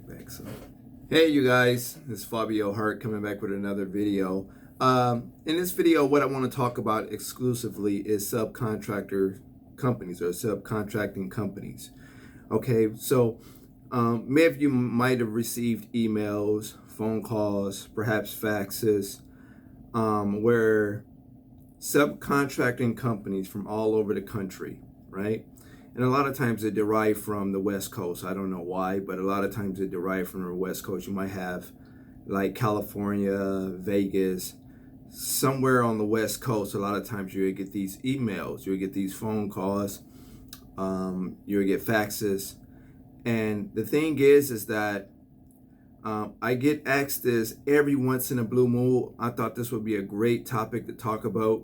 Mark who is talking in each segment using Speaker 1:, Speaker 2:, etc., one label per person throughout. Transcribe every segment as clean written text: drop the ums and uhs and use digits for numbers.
Speaker 1: back. So, hey, you guys, this is Fabio Hart coming back with another video. In this video, what I want to talk about exclusively is subcontractor companies or subcontracting companies. Okay, so many of you might have received emails, phone calls, perhaps faxes, where subcontracting companies from all over the country, right? And a lot of times they derive from the West Coast. I don't know why, but a lot of times they derive from the West Coast. You might have like California, Vegas, somewhere on the West Coast. A lot of times you'll get these emails, you'll get these phone calls, you'll get faxes. And the thing is that I get asked this every once in a blue moon. I thought this would be a great topic to talk about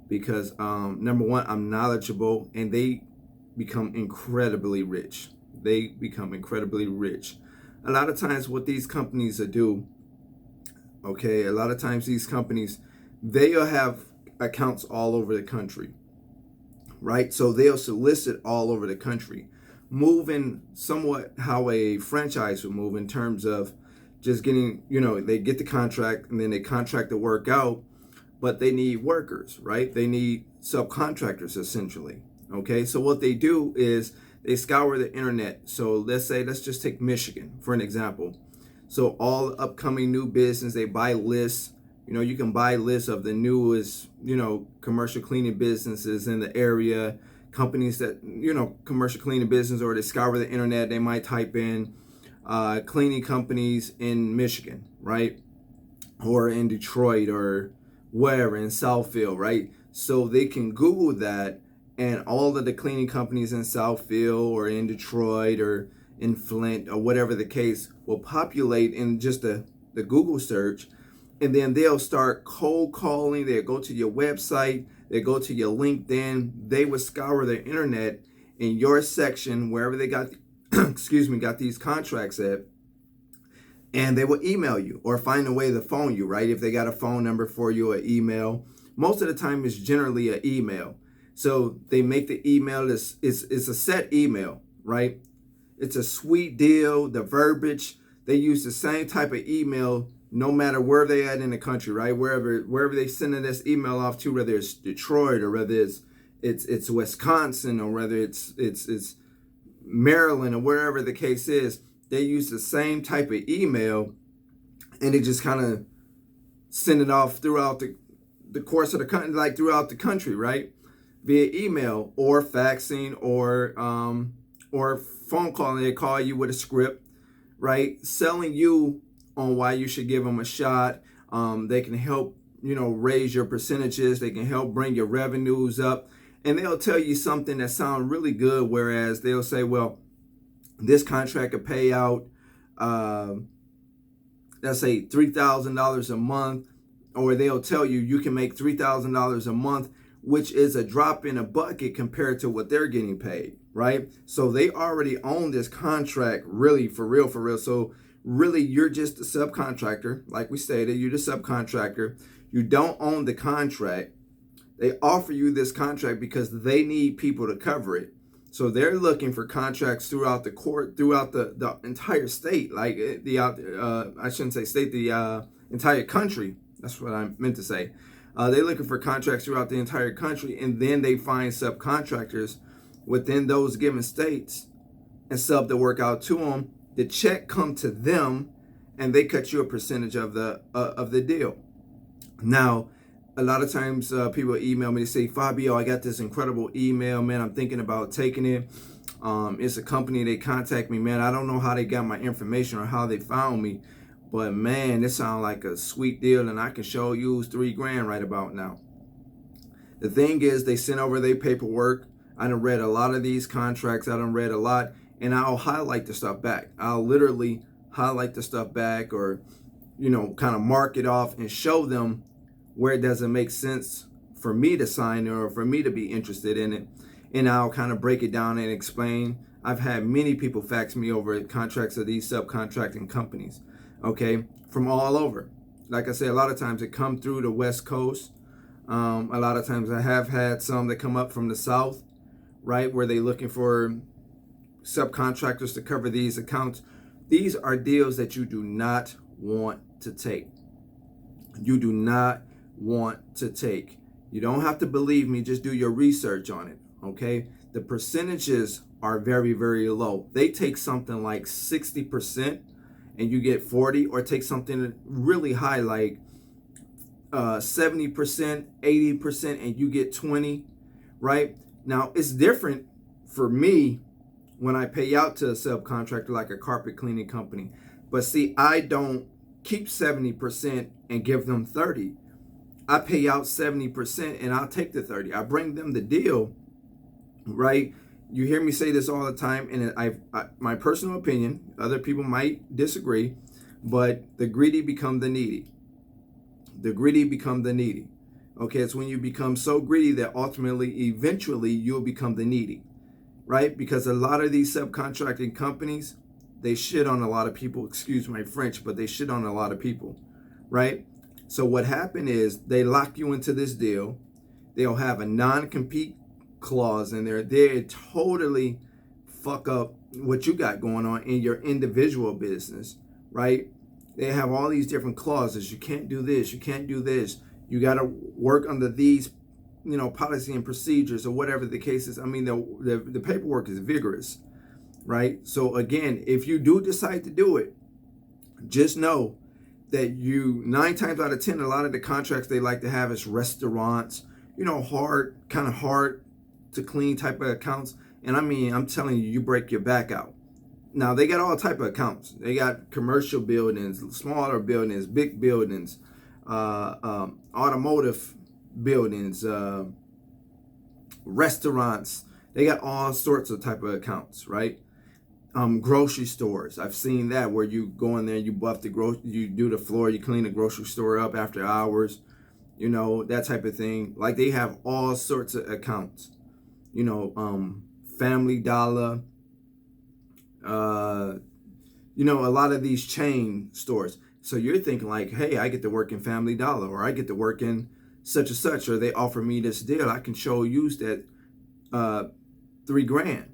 Speaker 1: because number one, I'm knowledgeable, and they become incredibly rich. They become incredibly rich. A lot of times what these companies do, okay, a lot of times these companies, they'll have accounts all over the country, right? So they'll solicit all over the country, moving somewhat how a franchise would move in terms of just getting, they get the contract and then they contract the work out, but they need workers, right? They need subcontractors essentially. Okay, so what they do is they scour the internet. So let's just take Michigan for an example. So all upcoming new business, they buy lists. You can buy lists of the newest, commercial cleaning businesses in the area, companies that, commercial cleaning business, or they scour the internet. They might type in cleaning companies in Michigan, right? Or in Detroit or wherever, in Southfield, right? So they can Google that, and all of the cleaning companies in Southfield or in Detroit or in Flint or whatever the case will populate in just the Google search. And then they'll start cold calling. They'll go to your website. They go to your LinkedIn. They will scour the internet in your section, wherever they got, got these contracts at. And they will email you or find a way to phone you, right? If they got a phone number for you or email. Most of the time it's generally an email. So they make the email, it's a set email, right? It's a sweet deal, the verbiage. They use the same type of email no matter where they at in the country, right? Wherever they sending this email off to, whether it's Detroit or whether it's Wisconsin or whether it's Maryland or wherever the case is, they use the same type of email, and they just kind of send it off throughout the course of the country, like throughout the country, right? Via email or faxing or phone calling. They call you with a script, right? Selling you on why you should give them a shot. They can help, raise your percentages. They can help bring your revenues up. And they'll tell you something that sounds really good, whereas they'll say, well, this contract could pay out, let's say $3,000 a month, or they'll tell you you can make $3,000 a month, which is a drop in a bucket compared to what they're getting paid, right? So they already own this contract, really, for real. So really, you're just a subcontractor. Like we stated, you're the subcontractor. You don't own the contract. They offer you this contract because they need people to cover it. So they're looking for contracts throughout the entire state, like I shouldn't say state, the entire country. That's what I meant to say. They're looking for contracts throughout the entire country, and then they find subcontractors within those given states and sub the work out to them. The check come to them, and they cut you a percentage of the deal. Now, a lot of times people email me, they say, Fabio, I got this incredible email, man. I'm thinking about taking it. It's a company, they contact me, man. I don't know how they got my information or how they found me, but man, this sounds like a sweet deal, and I can show you $3,000 right about now. The thing is, they send over their paperwork. I done read a lot of these contracts. I done read a lot, and I'll highlight the stuff back. I'll literally highlight the stuff back, or, kind of mark it off and show them where it doesn't make sense for me to sign or for me to be interested in it. And I'll kind of break it down and explain. I've had many people fax me over contracts of these subcontracting companies, okay, from all over. Like I said, a lot of times it come through the West Coast. A lot of times I have had some that come up from the South, right, where they're looking for subcontractors to cover these accounts These are deals that you do not want to take. You do not want to take. You don't have to believe me, just do your research on it, okay? The percentages are very, very low. They take something like 60% and you get 40, or take something really high like 70%, 80%, and you get 20, right? Now, it's different for me when I pay out to a subcontractor like a carpet cleaning company. But see, I don't keep 70% and give them 30. I pay out 70% and I'll take the 30. I bring them the deal, right? You hear me say this all the time, and my personal opinion, other people might disagree, but the greedy become the needy. The greedy become the needy. Okay, it's when you become so greedy that ultimately, eventually, you'll become the needy, right? Because a lot of these subcontracting companies, they shit on a lot of people. Excuse my French, but they shit on a lot of people, right? So what happened is they lock you into this deal. They'll have a non-compete clause in there. They totally fuck up what you got going on in your individual business, right? They have all these different clauses. You can't do this. You can't do this. You got to work under these, policy and procedures, or whatever the case is. I mean, the paperwork is vigorous, right? So again, if you do decide to do it, just know that 9 times out of 10, a lot of the contracts they like to have is restaurants, kind of hard to clean type of accounts. And I mean, I'm telling you, you break your back out. Now, they got all type of accounts. They got commercial buildings, smaller buildings, big buildings, automotive buildings, restaurants. They got all sorts of type of accounts, right? Grocery stores. I've seen that where you go in there, you buff you do the floor, you clean the grocery store up after hours, that type of thing. Like, they have all sorts of accounts, Family Dollar, a lot of these chain stores. So you're thinking like, hey, I get to work in Family Dollar, or I get to work in such and such, or they offer me this deal. I can show you that $3,000.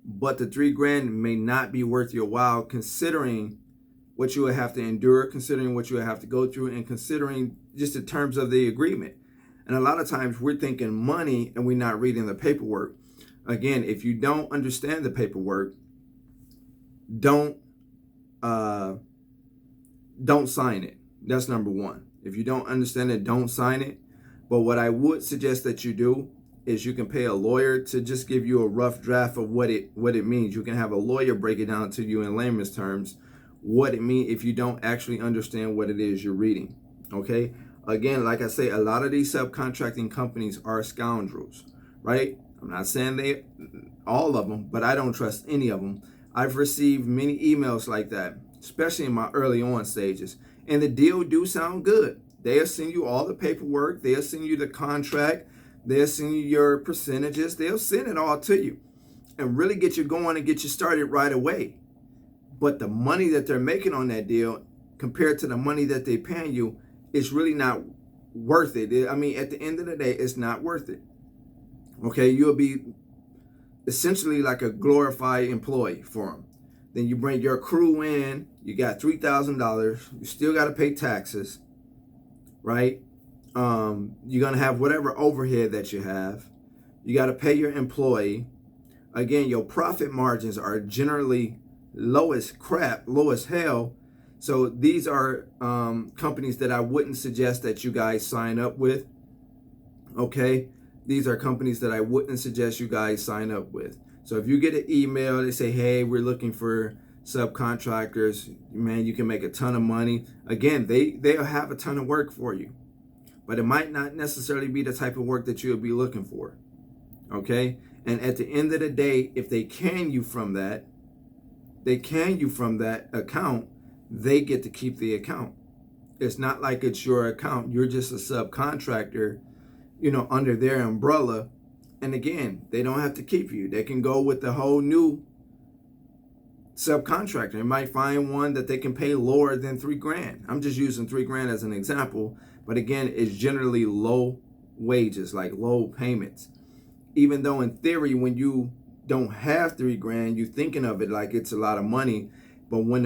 Speaker 1: But the $3,000 may not be worth your while, considering what you would have to endure, considering what you would have to go through, and considering just the terms of the agreement. And a lot of times we're thinking money and we're not reading the paperwork. Again, if you don't understand the paperwork, don't sign it. That's number one. If you don't understand it, don't sign it. But what I would suggest that you do is you can pay a lawyer to just give you a rough draft of what it means. You can have a lawyer break it down to you in layman's terms, what it means, if you don't actually understand what it is you're reading. Okay? Again, like I say, a lot of these subcontracting companies are scoundrels, right? I'm not saying all of them, but I don't trust any of them. I've received many emails like that, especially in my early on stages. And the deal do sound good. They'll send you all the paperwork. They'll send you the contract. They'll send you your percentages. They'll send it all to you and really get you going and get you started right away. But the money that they're making on that deal compared to the money that they're paying you is really not worth it. I mean, at the end of the day, it's not worth it. Okay, you'll be essentially like a glorified employee for them. Then you bring your crew in, you got $3,000, you still got to pay taxes, right? You're going to have whatever overhead that you have. You got to pay your employee. Again, your profit margins are generally low as crap, low as hell. So these are companies that I wouldn't suggest that you guys sign up with. Okay? These are companies that I wouldn't suggest you guys sign up with. So if you get an email, they say, hey, we're looking for subcontractors, man, you can make a ton of money. Again, they'll have a ton of work for you, but it might not necessarily be the type of work that you'll be looking for. Okay? And at the end of the day, if they can you from that account, they get to keep the account. It's not like it's your account. You're just a subcontractor, under their umbrella. And again, they don't have to keep you. They can go with the whole new subcontractor. They might find one that they can pay lower than $3,000. I'm just using $3,000 as an example. But again, it's generally low wages, like low payments. Even though in theory, when you don't have $3,000, you're thinking of it like it's a lot of money. But when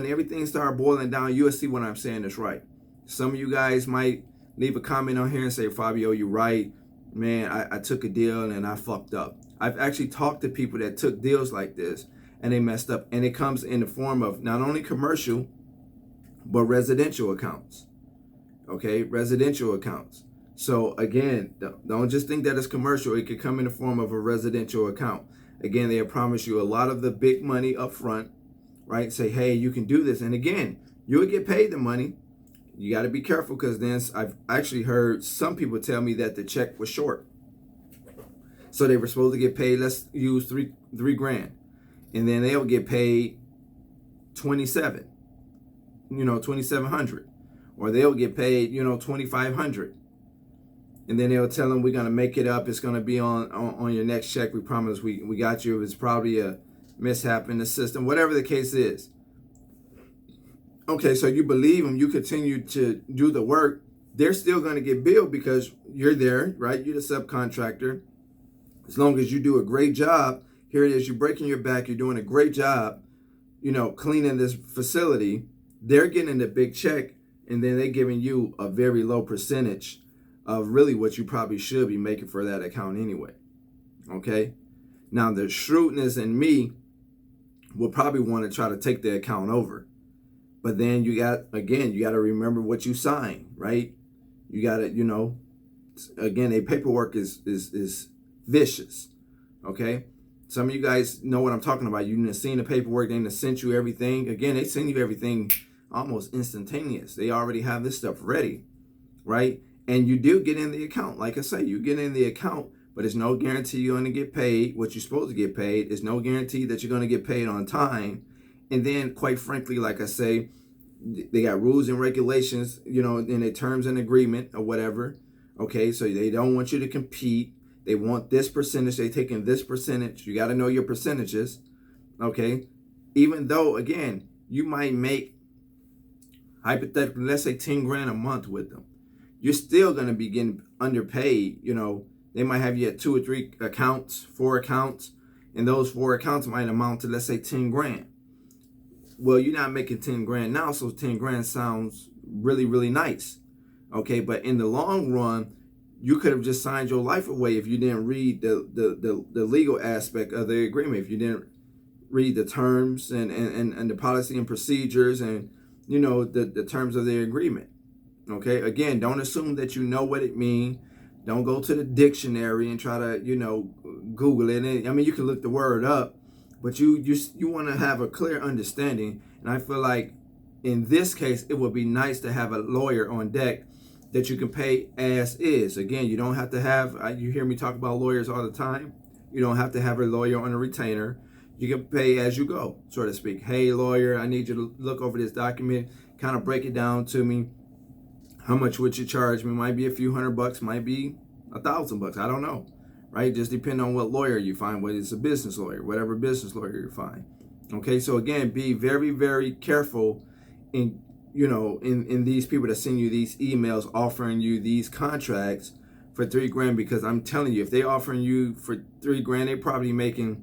Speaker 1: everything started boiling down, you'll see what I'm saying is right. Some of you guys might leave a comment on here and say, Fabio, you're right. Man, I took a deal and I fucked up. I've actually talked to people that took deals like this and they messed up. And it comes in the form of not only commercial, but residential accounts. Okay, residential accounts. So again, don't just think that it's commercial. It could come in the form of a residential account. Again, they promise you a lot of the big money up front, right? Say, hey, you can do this. And again, you'll get paid the money. You got to be careful, because then I've actually heard some people tell me that the check was short. So they were supposed to get paid, let's use three grand. And then they'll get paid 27, 2,700. Or they'll get paid, 2,500. And then they'll tell them, we're going to make it up. It's going to be on your next check. We promise we got you. It's probably a mishap in the system, whatever the case is. Okay, so you believe them, you continue to do the work, they're still going to get billed because you're there, right? You're the subcontractor. As long as you do a great job, here it is, you're breaking your back, you're doing a great job, cleaning this facility, they're getting the big check, and then they're giving you a very low percentage of really what you probably should be making for that account anyway. Okay? Now, the shrewdness in me will probably want to try to take the account over. But then you got to remember what you signed, right? You got to, again, a paperwork is vicious, okay? Some of you guys know what I'm talking about. You've seen the paperwork, they sent you everything. Again, they send you everything almost instantaneous. They already have this stuff ready, right? And you do get in the account. Like I say, you get in the account, but there's no guarantee you're going to get paid what you're supposed to get paid. There's no guarantee that you're going to get paid on time. And then, quite frankly, like I say, they got rules and regulations, in their terms and agreement or whatever. Okay, so they don't want you to compete. They want this percentage. They taking this percentage. You got to know your percentages. Okay, even though, again, you might make, hypothetically, let's say 10 grand a month with them, you're still going to be getting underpaid. They might have you at 2 or 3 accounts, 4 accounts, and those 4 accounts might amount to, let's say, 10 grand. Well, you're not making 10 grand now, so 10 grand sounds really, really nice. Okay, but in the long run, you could have just signed your life away if you didn't read the legal aspect of the agreement, if you didn't read the terms and the policy and procedures and, the terms of the agreement. Okay, again, don't assume that you know what it means. Don't go to the dictionary and try to, Google it. And, you can look the word up. But you want to have a clear understanding. And I feel like in this case, it would be nice to have a lawyer on deck that you can pay as is. Again, you don't have to have, you hear me talk about lawyers all the time. You don't have to have a lawyer on a retainer. You can pay as you go, so to speak. Hey, lawyer, I need you to look over this document, kind of break it down to me. How much would you charge me? Might be a few $100, might be $1,000. I don't know. Right? Just depend on what lawyer you find, whether it's a business lawyer, whatever business lawyer you find. Okay, so again, be very, very careful in these people that send you these emails offering you these contracts for 3 grand, because I'm telling you, if they offering you for 3 grand, they're probably making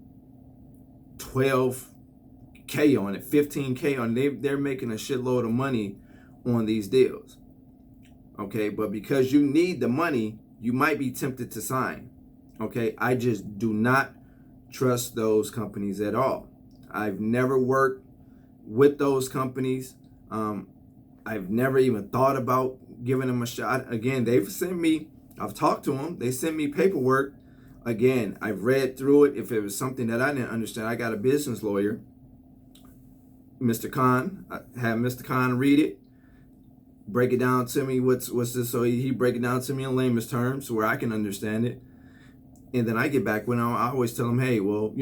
Speaker 1: 12K on it, 15K on it. They're making a shitload of money on these deals. Okay, but because you need the money, you might be tempted to sign. Okay, I just do not trust those companies at all. I've never worked with those companies. I've never even thought about giving them a shot. Again, they've sent me, I've talked to them, they sent me paperwork. Again, I've read through it. If it was something that I didn't understand, I got a business lawyer, Mr. Khan. I had Mr. Khan read it, break it down to me, what's this, so he break it down to me in layman's terms where I can understand it. And then I get back when I always tell them, hey, well,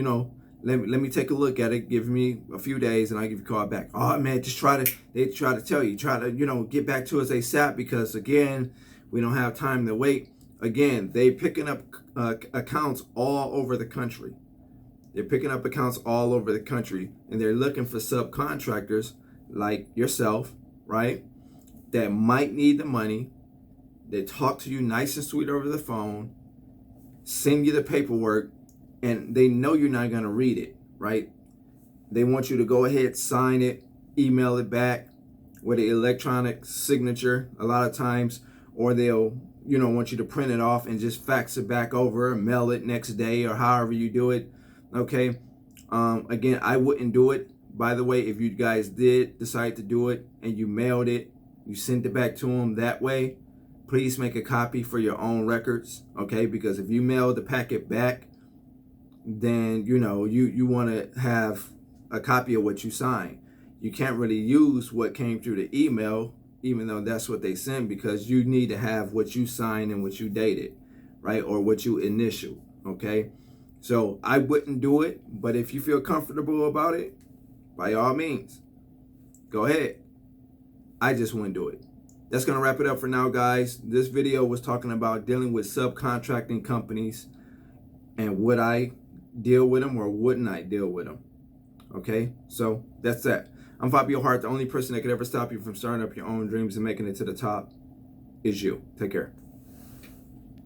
Speaker 1: let me take a look at it. Give me a few days and I give you a call back. Oh man, they try to tell you, get back to us ASAP, because again, we don't have time to wait. Again, they picking up accounts all over the country. They're picking up accounts all over the country, and they're looking for subcontractors like yourself, right? That might need the money. They talk to you nice and sweet over the phone, send you the paperwork, and they know you're not going to read it, right? They want you to go ahead, sign it, email it back with an electronic signature a lot of times, or they'll, want you to print it off and just fax it back over, mail it next day, or however you do it. Okay. Again, I wouldn't do it. By the way, if you guys did decide to do it and you mailed it, you sent it back to them that way, please make a copy for your own records. Okay. Because if you mail the packet back, then, you want to have a copy of what you signed. You can't really use what came through the email, even though that's what they send, because you need to have what you signed and what you dated, right? Or what you initialed, okay? So I wouldn't do it, but if you feel comfortable about it, by all means, go ahead. I just wouldn't do it. That's going to wrap it up for now, guys. This video was talking about dealing with subcontracting companies and would I deal with them or wouldn't I deal with them? Okay, so that's that. I'm Fabio Hart. The only person that could ever stop you from starting up your own dreams and making it to the top is you. Take care.